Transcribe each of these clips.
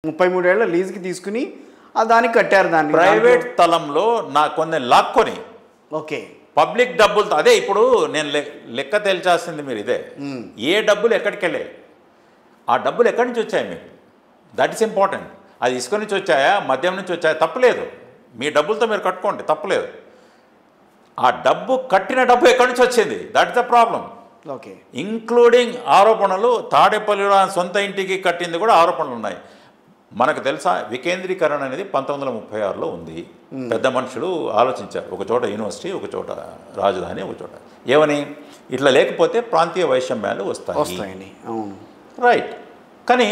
33 ఏళ్ల లీజ్కి తీసుకుని దానికి కట్టారు. దాన్ని ప్రైవేట్ స్థలంలో నా కొన్ని లాక్కొని ఓకే పబ్లిక్ డబ్బులతో అదే ఇప్పుడు నేను లెక్క తేల్చాల్సింది మీరు ఇదే. ఏ డబ్బులు ఎక్కడికి వెళ్ళాయి, ఆ డబ్బులు ఎక్కడి నుంచి వచ్చాయి మీకు, దట్ ఈస్ ఇంపార్టెంట్. అది ఇసుక నుంచి వచ్చాయా, మద్యం నుంచి వచ్చాయా, తప్పలేదు. మీ డబ్బులతో మీరు కట్టుకోండి, తప్పలేదు. ఆ డబ్బు కట్టిన డబ్బు ఎక్కడి నుంచి వచ్చింది, that is the problem. Okay including ఆరోపణలు. తాడేపల్లిలో సొంత ఇంటికి కట్టింది కూడా ఆరోపణలు ఉన్నాయి. మనకు తెలుసా, వికేంద్రీకరణ అనేది 1936లో ఉంది. పెద్ద మనుషులు ఆలోచించారు. ఒక చోట యూనివర్సిటీ, ఒక చోట రాజధాని, ఒక చోట ఏమని, ఇట్లా లేకపోతే ప్రాంతీయ వైషమ్యాలు వస్తాయి. అవును రైట్. కానీ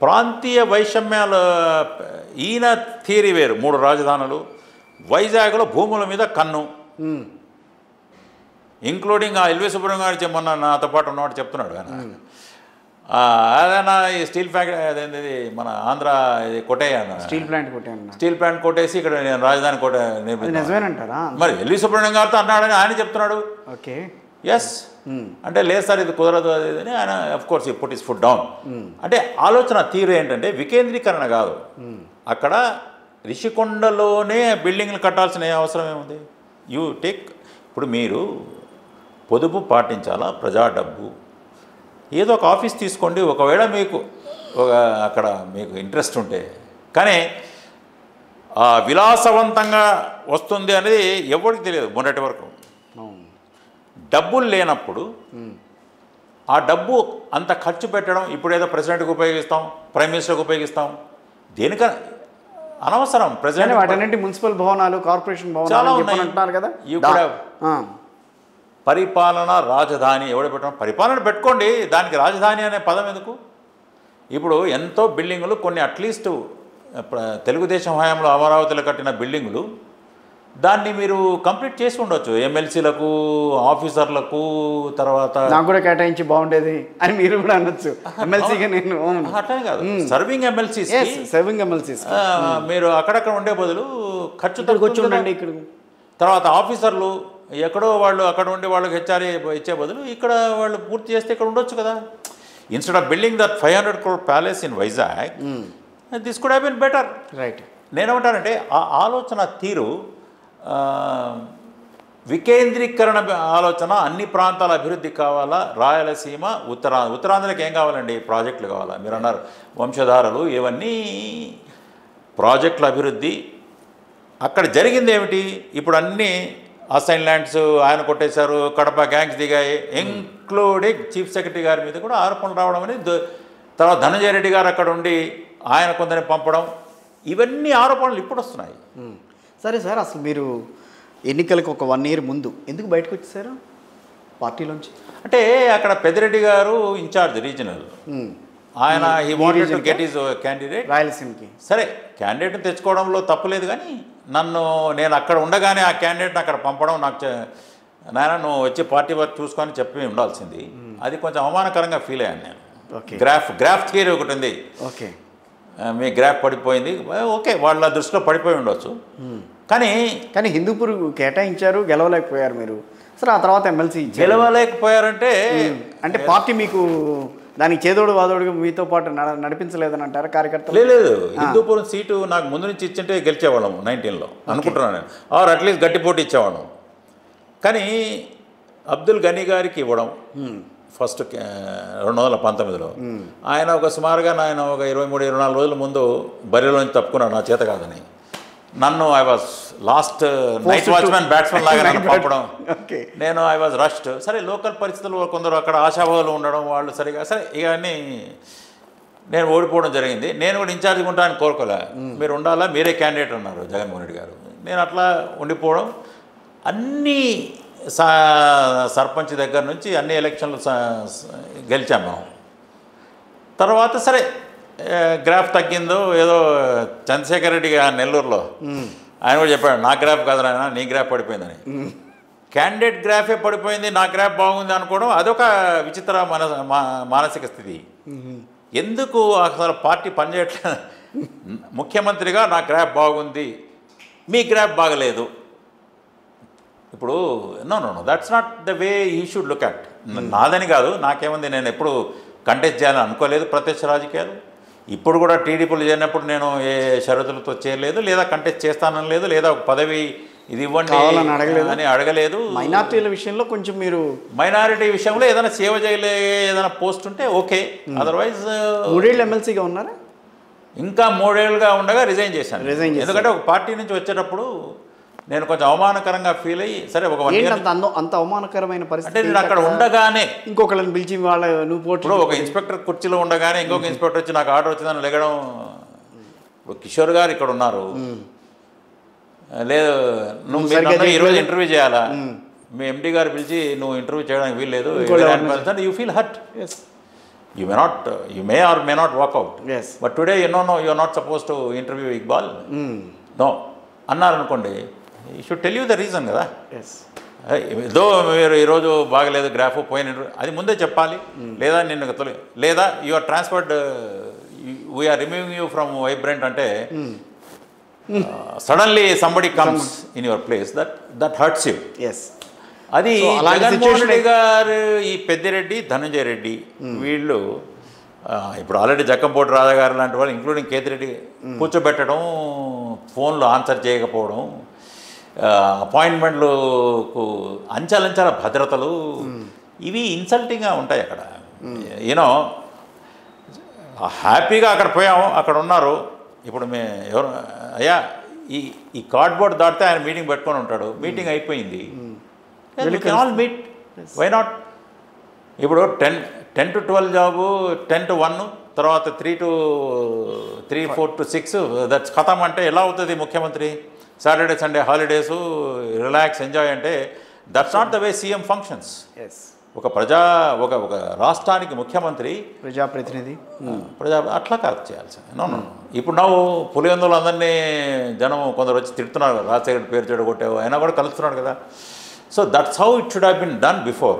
ప్రాంతీయ వైషమ్యాల ఈయన థియరీ వేరు. 3 రాజధానులు, వైజాగ్లో భూముల మీద కన్ను, ఇంక్లూడింగ్ ఆ ఎల్వి సుబ్రహ్మణ్యం గారు మొన్న నాతో పాటు ఉన్నవాడు చెప్తున్నాడు ఆయన, అదేనా ఈ స్టీల్ ఫ్యాక్టరీ అదేంటి మన ఆంధ్ర ఇది కొట్టేయను, స్టీల్ ప్లాంట్ కొట్టేసి ఇక్కడ నేను రాజధాని నిజమేనంటారా? మరి ఎల్వి సుబ్రహ్మణ్యం గారితో అన్నాడని ఆయన చెప్తున్నాడు. ఓకే ఎస్ అంటే లేదు సార్ ఇది కుదరదు అది అని ఆయన అఫ్ కోర్స్ ఈ పుట్ ఇస్ ఫుట్ డౌన్. అంటే ఆలోచన తీరు ఏంటంటే వికేంద్రీకరణ కాదు. అక్కడ రిషికొండలోనే బిల్డింగ్లు కట్టాల్సిన అవసరం ఏముంది? యూ టేక్, ఇప్పుడు మీరు పొదుపు పాటించాలా, ప్రజా డబ్బు, ఏదో ఒక ఆఫీస్ తీసుకోండి ఒకవేళ మీకు అక్కడ మీకు ఇంట్రెస్ట్ ఉంటే. కానీ విలాసవంతంగా వస్తుంది అనేది ఎవరికి తెలియదు మొన్నటి వరకు. డబ్బులు లేనప్పుడు ఆ డబ్బు అంత ఖర్చు పెట్టడం, ఇప్పుడు ఏదో ప్రెసిడెంట్కి ఉపయోగిస్తాం, ప్రైమ్ మినిస్టర్కి ఉపయోగిస్తాం, దేనికన్నా అనవసరం. ప్రెసిడెంట్ వాటన్నింటి మున్సిపల్ భవనాలు, కార్పొరేషన్ చాలా భవనాలు అంటున్నారు కదా. పరిపాలన రాజధాని ఎవడు పెట్టడం, పరిపాలన పెట్టుకోండి, దానికి రాజధాని అనే పదం ఎందుకు? ఇప్పుడు ఎంతో బిల్డింగులు కొన్ని అట్లీస్ట్ తెలుగుదేశం హయాంలో అమరావతిలో కట్టిన బిల్డింగులు దాన్ని మీరు కంప్లీట్ చేసి ఉండొచ్చు. ఎమ్మెల్సీలకు, ఆఫీసర్లకు, తర్వాత నాకు కూడా కేటాయించి బాగుండేది అని మీరు కూడా అనొచ్చు. ఎమ్మెల్సీగా నేను అట్లనే కాదు, సర్వింగ్ ఎమ్మెల్సీస్ మీరు అక్కడక్కడ ఉండే బదులు ఖర్చు తగ్గుతుండండి. ఇక్కడ తర్వాత ఆఫీసర్లు ఎక్కడో వాళ్ళు అక్కడ ఉండి వాళ్ళకి హెచ్ఆర్ఏ ఇచ్చే బదులు ఇక్కడ వాళ్ళు పూర్తి చేస్తే ఇక్కడ ఉండొచ్చు కదా. Instead of building that 500 crore palace in Vizag, this could have been better. Right. నేనేమంటానంటే ఆ ఆలోచన తీరు, వికేంద్రీకరణ ఆలోచన, అన్ని ప్రాంతాల అభివృద్ధి కావాలా, రాయలసీమ, ఉత్తరాంధ్రకి ఏం కావాలండి? ప్రాజెక్టులు కావాలా. మీరు అన్నారు వంశధారలు, ఇవన్నీ ప్రాజెక్టుల అభివృద్ధి. అక్కడ జరిగింది ఏమిటి? ఇప్పుడు అన్నీ అసైన్ ల్యాండ్స్ ఆయన కొట్టేశారు, కడప గ్యాంగ్స్ దిగాయి, ఇంక్లూడింగ్ చీఫ్ సెక్రటరీ గారి మీద కూడా ఆరోపణలు రావడం అనేది. తర్వాత ధనంజయ రెడ్డి గారు అక్కడ ఉండి ఆయన కొందరిని పంపడం, ఇవన్నీ ఆరోపణలు ఇప్పుడు వస్తున్నాయి. సరే సార్, అసలు మీరు ఎన్నికలకు ఒక 1 year ముందు ఎందుకు బయటకు వచ్చేసారు పార్టీలోంచి? అంటే అక్కడ పెద్దిరెడ్డి గారు ఇన్ఛార్జ్ రీజనల్, ఆయన he wanted to get his candidate రాయలసీమకి. సరే, క్యాండిడేట్ని తెచ్చుకోవడంలో తప్పులేదు, కానీ నేను అక్కడ ఉండగానే ఆ క్యాండిడేట్ని అక్కడ పంపడం నాకు నాయన నువ్వు వచ్చి పార్టీ వర్క్ చూసుకొని చెప్పి ఉండాల్సింది. అది కొంచెం అవమానకరంగా ఫీల్ అయ్యాను నేను. గ్రాఫ్ థియరీ ఒకటి ఉంది. ఓకే, మీ గ్రాఫ్ పడిపోయింది, ఓకే వాళ్ళ దృష్టిలో పడిపోయి ఉండొచ్చు. కానీ హిందూపూర్ కేటాయించారు, గెలవలేకపోయారు మీరు. సరే, ఆ తర్వాత ఎమ్మెల్సీ గెలవలేకపోయారంటే అంటే పార్టీ మీకు దానికి చేదోడు వాదోడుగా మీతో పాటు నడిపించలేదని అంటారా కార్యకర్తలు? లేదు, హిందూపురం సీటు నాకు ముందు నుంచి ఇచ్చింటే గెలిచేవాళ్ళం 19లో అనుకుంటున్నాను నేను, ఆర్ అట్లీస్ట్ గట్టి పోటీ ఇచ్చేవాళ్ళం. కానీ అబ్దుల్ గనీ గారికి ఇవ్వడం ఫస్ట్ 2019లో, ఆయన ఒక సుమారుగా ఆయన ఒక 23-24 రోజుల ముందు బరిలోంచి తప్పుకున్నాడు నా చేత కాదని. నన్ను I was last night watchman batsman లాగా నన్ను పంపడం, నేను ఐ వాజ్ రష్డ్. సరే, లోకల్ పరిస్థితులు కొందరు అక్కడ ఆశాభావాలు ఉండడం, వాళ్ళు సరిగా సరే ఇవన్నీ నేను ఓడిపోవడం జరిగింది. నేను కూడా ఇన్ఛార్జ్గా ఉంటానని కోరుకోలే, మీరు ఉండాలా, మీరే క్యాండిడేట్ అన్నారు జగన్మోహన్ రెడ్డి గారు. నేను అట్లా ఉండిపోవడం, అన్నీ సర్పంచ్ దగ్గర నుంచి అన్ని ఎలక్షన్లు గెలిచాము. తర్వాత సరే గ్రాఫ్ తగ్గిందో ఏదో చంద్రశేఖర్ రెడ్డి నెల్లూరులో ఆయన కూడా చెప్పాడు, నా గ్రాఫ్ కాదు నాయన నీ గ్రాఫ్ పడిపోయిందని. క్యాండిడేట్ గ్రాఫే పడిపోయింది, నా గ్రాఫ్ బాగుంది అనుకోవడం అదొక విచిత్ర మానసిక స్థితి. ఎందుకు అసలు పార్టీ పనిచేయట్లేదు? ముఖ్యమంత్రిగా నా గ్రాఫ్ బాగుంది, మీ గ్రాఫ్ బాగలేదు. ఇప్పుడు no that's not the way you should look at. నాదని కాదు, నాకేముంది, నేను ఎప్పుడు కంటెస్ట్ చేయాలని అనుకోలేదు ప్రత్యక్ష రాజకీయాలు. ఇప్పుడు కూడా టీడీపీలు చేరినప్పుడు నేను ఏ షరతులతో చేయలేదు, లేదా కంటెస్ట్ చేస్తానని లేదు, లేదా ఒక పదవి ఇది ఇవ్వండి అని అడగలేదు. మైనారిటీల విషయంలో కొంచెం మీరు మైనారిటీ విషయంలో ఏదైనా సేవ చేయలే ఏదైనా పోస్ట్ ఉంటే ఓకే, అదర్వైజ్ 3 ఏళ్ళు ఎమ్మెల్సీగా ఉన్నారా? ఇంకా 3 ఏళ్ళుగా ఉండగా రిజైన్ చేశాను. ఎందుకంటే ఒక పార్టీ నుంచి వచ్చేటప్పుడు నేను కొంచెం అవమానకరంగా ఫీల్ అయ్యి, సరే ఒక అంత అవమానకరమైన పరిస్థితి అంటే నేను అక్కడ ఉండగానే ఇంకొకళ్ళని పిలిచి వాళ్ళ నువ్వు పోటీ ఒక ఇన్స్పెక్టర్ కుర్చీలో ఉండగానే ఇంకొక ఇన్స్పెక్టర్ వచ్చి నాకు ఆర్డర్ వచ్చిందని లెగడం. ఇప్పుడు కిషోర్ గారు ఇక్కడ ఉన్నారు, లేదు నువ్వు ఈరోజు ఇంటర్వ్యూ చేయాలా, మీ ఎండి గారు పిలిచి నువ్వు ఇంటర్వ్యూ చేయడానికి వీల్లేదు, you feel hurt. You may or may not walk out. Yes. But today you are not supposed to interview Iqbal. No. అన్నారనుకోండి, you should tell you the reason కదా. ఏదో మీరు ఈరోజు బాగలేదు గ్రాఫ్ పోయిన అది ముందే చెప్పాలి, లేదా నిన్ను లేదా you are transferred, we are removing you from vibrant అంటే suddenly somebody comes in your place, that hurts you. అది జగన్మోహన్ రెడ్డి గారు, ఈ పెద్దిరెడ్డి, ధనంజయ రెడ్డి వీళ్ళు ఇప్పుడు ఆల్రెడీ జక్కంపోటి రాజా గారు లాంటి వాళ్ళు, ఇంక్లూడింగ్ కేతిరెడ్డి కూర్చోబెట్టడం, ఫోన్లు ఆన్సర్ చేయకపోవడం, అపాయింట్మెంట్లకు అంచెలంచెల భద్రతలు, ఇవి ఇన్సల్టింగ్గా ఉంటాయి అక్కడ. యూనో హ్యాపీగా అక్కడ పోయాము, అక్కడ ఉన్నారు. ఇప్పుడు ఎవరు అయ్యా ఈ కార్డ్బోర్డ్ దాటితే ఆయన మీటింగ్ పెట్టుకొని ఉంటాడు, మీటింగ్ అయిపోయింది, ఆల్ మీట్, వై నాట్. ఇప్పుడు 10 to 12 జాబు, 10 to 1, తర్వాత 3 to 3, 4 to 6 దట్స్ ఖతం అంటే ఎలా అవుతుంది? ముఖ్యమంత్రి Saturday Sunday holidays, relax, enjoy అంటే that's not the way CM functions. ఒక రాష్ట్రానికి ముఖ్యమంత్రి ప్రజాప్రతినిధి, అట్లా కాదు చేయాల్సింది. నో ఇప్పుడు నువ్వు పులివెందులు అందరినీ జనం కొందరు వచ్చి తిడుతున్నారు, రాజశేఖర్ పేరు చెడగొట్టావు, అయినా కూడా కలుస్తున్నాడు కదా. So that's how it should have been done before.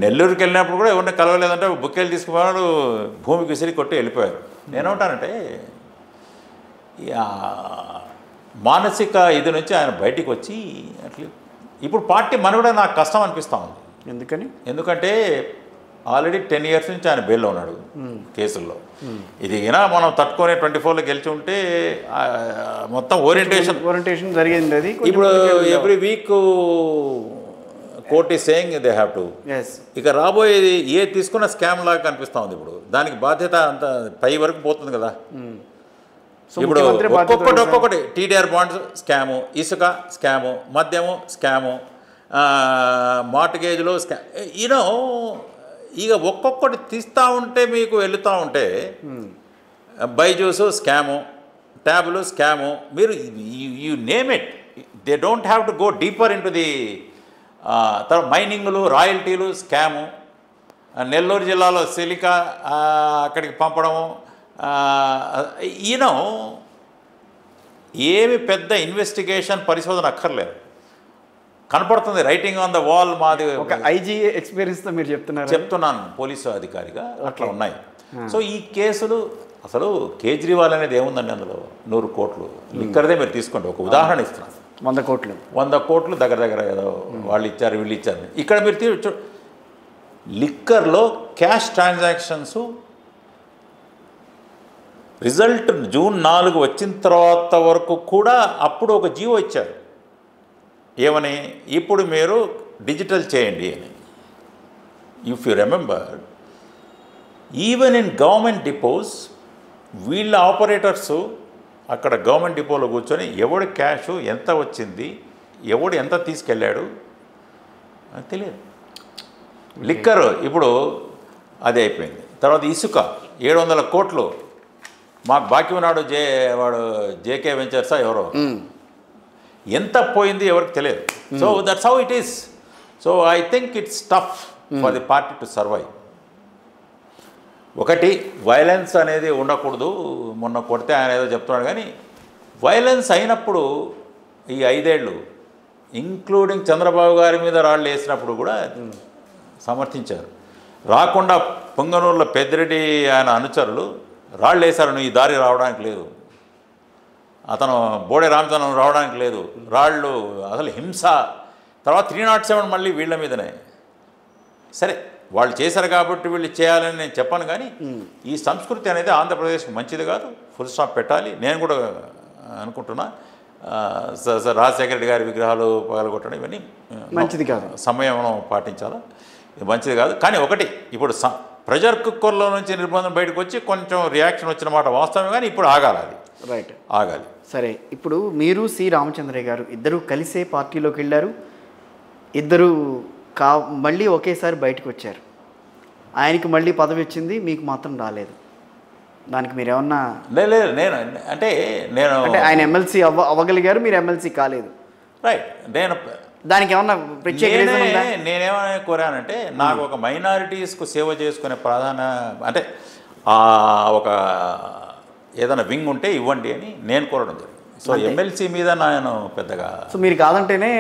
నెల్లూరుకి వెళ్ళినప్పుడు కూడా ఎవరిని కలవలేదంటే బుక్కేలు తీసుకున్నాడు, భూమికి విసిరి కొట్టి వెళ్ళిపోయారు. నేనేమంటానంటే మానసిక ఇది నుంచి ఆయన బయటికి వచ్చి అట్లా ఇప్పుడు పార్టీ మనుగడ నాకు కష్టం అనిపిస్తూ ఉంది. ఎందుకంటే ఆల్రెడీ 10 years నుంచి ఆయన బెయిల్లో ఉన్నాడు కేసుల్లో. ఇది అయినా మనం తట్టుకొని 24లో గెలిచి ఉంటే మొత్తం ఓరియంటేషన్ జరిగింది. అది ఇప్పుడు every week court is saying they have to. ఇక రాబోయేది ఏ తీసుకున్న స్కామ్ లాగా కనిపిస్తూ ఉంది. ఇప్పుడు దానికి బాధ్యత అంత పై వరకు పోతుంది కదా. ఇప్పుడు ఒక్కొక్కటి టీడీఆర్ బాండ్స్ స్కాము, ఇసుక స్కాము, మద్యము స్కాము, మార్ట్గేజ్లో స్కామ్, యూనో ఇక ఒక్కొక్కటి తీస్తూ ఉంటే మీకు వెళుతూ ఉంటే బైజూస్ స్కాము, ట్యాబ్లు స్కాము, మీరు you name it, they don't have to go deeper in to the తర్వాత మైనింగ్లు, రాయల్టీలు స్కాము, నెల్లూరు జిల్లాలో సిలికా అక్కడికి పంపడము, ఈయనో ఏమి పెద్ద ఇన్వెస్టిగేషన్ పరిశోధన అక్కర్లేదు, కనపడుతుంది రైటింగ్ ఆన్ ద వాల్. మాది ఒక ఐజీ ఎక్స్పీరియన్స్తో మీరు చెప్తున్నాను పోలీసు అధికారిగా అట్లా ఉన్నాయి. సో ఈ కేసులు అసలు కేజ్రీవాల్ అనేది ఏముందండి, అందులో 100 కోట్లు లిక్కర్దే మీరు తీసుకోండి. ఒక ఉదాహరణ ఇస్తున్నాను, 100 కోట్లు దగ్గర ఏదో వాళ్ళు ఇచ్చారు వీళ్ళు ఇచ్చారు. ఇక్కడ మీరు లిక్కర్లో క్యాష్ ట్రాన్సాక్షన్స్ రిజల్ట్ June 4 వచ్చిన తర్వాత వరకు కూడా అప్పుడు ఒక జీవో ఇచ్చారు, ఏమని, ఇప్పుడు మీరు డిజిటల్ చేయండి అని. If you remember, even in government depots వీళ్ళ ఆపరేటర్సు అక్కడ గవర్నమెంట్ డిపోలో కూర్చొని ఎవడి క్యాష్ ఎంత వచ్చింది, ఎవడు ఎంత తీసుకెళ్ళాడు అని తెలియదు. లిక్కర్ ఇప్పుడు అదే అయిపోయింది. తర్వాత ఇసుక 700 కోట్లు మాకు బాకీ ఉన్నాడు, వాడు జేకే వెంచర్సా ఎవరో, ఎంత పోయింది ఎవరికి తెలియదు. So that's how it is. So I think it's tough for the party to survive. ఒకటి వైలెన్స్ అనేది ఉండకూడదు. మొన్న కొడితే ఆయన ఏదో చెప్తున్నాడు, కానీ వైలెన్స్ అయినప్పుడు ఈ 5 ఏళ్ళు ఇంక్లూడింగ్ చంద్రబాబు గారి మీద రాళ్ళు వేసినప్పుడు కూడా సమర్థించారు. రాకుండా పొంగనూరులో పెద్దిరెడ్డి ఆయన అనుచరులు రాళ్ళు వేశారు, నువ్వు ఈ దారి రావడానికి లేదు, అతను బోడే రామచంద్రం రావడానికి లేదు, రాళ్ళు, అసలు హింస. తర్వాత 307 మళ్ళీ వీళ్ళ మీదనే. సరే వాళ్ళు చేశారు కాబట్టి వీళ్ళు చేయాలని నేను చెప్పాను, కానీ ఈ సంస్కృతి అనేది ఆంధ్రప్రదేశ్కి మంచిది కాదు, ఫుల్ స్టాప్ పెట్టాలి. నేను కూడా అనుకుంటున్నా రాజశేఖర రెడ్డి గారి విగ్రహాలు పగలగొట్టడం ఇవన్నీ మంచిది కాదు, సమయం పాటించాలా, ఇది మంచిది కాదు. కానీ ఒకటి, ఇప్పుడు ప్రెజర్ కుక్కర్లో నుంచి నిర్బంధం బయటకు వచ్చి కొంచెం రియాక్షన్ వచ్చిన మాట వాస్తవమే, కానీ ఇప్పుడు ఆగాలి, అది రైట్, ఆగాలి. సరే, ఇప్పుడు మీరు సి రామచంద్రయ్య గారు ఇద్దరు కలిసే పార్టీలోకి వెళ్ళారు, ఇద్దరు మళ్ళీ ఒకేసారి బయటకు వచ్చారు. ఆయనకి మళ్ళీ పదవి వచ్చింది, మీకు మాత్రం రాలేదు. దానికి మీరు ఏమన్నా? లేదు, అంటే ఆయన ఎమ్మెల్సీ అవ్వగలిగారు, మీరు ఎమ్మెల్సీ కాలేదు, రైట్. దానికి ఏమన్నా ప్రత్యేక రీజన్ ఉందా? నేనేమని కోరానంటే, నాకు ఒక మైనారిటీస్కు సేవ చేసుకునే అంటే ఒక ఏదైనా వింగ్ ఉంటే ఇవ్వండి అని నేను కోరడం జరిగింది. సో ఎమ్మెల్సీ మీద నేను పెద్దగా, సో మీరు కాదంటేనే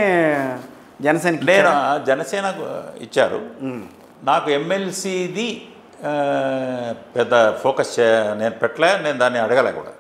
జనసేనకు ఇచ్చారు. నాకు ఎమ్మెల్సీది పెద్ద ఫోకస్ నేను పెట్టలే, నేను దాన్ని అడగలే కూడా.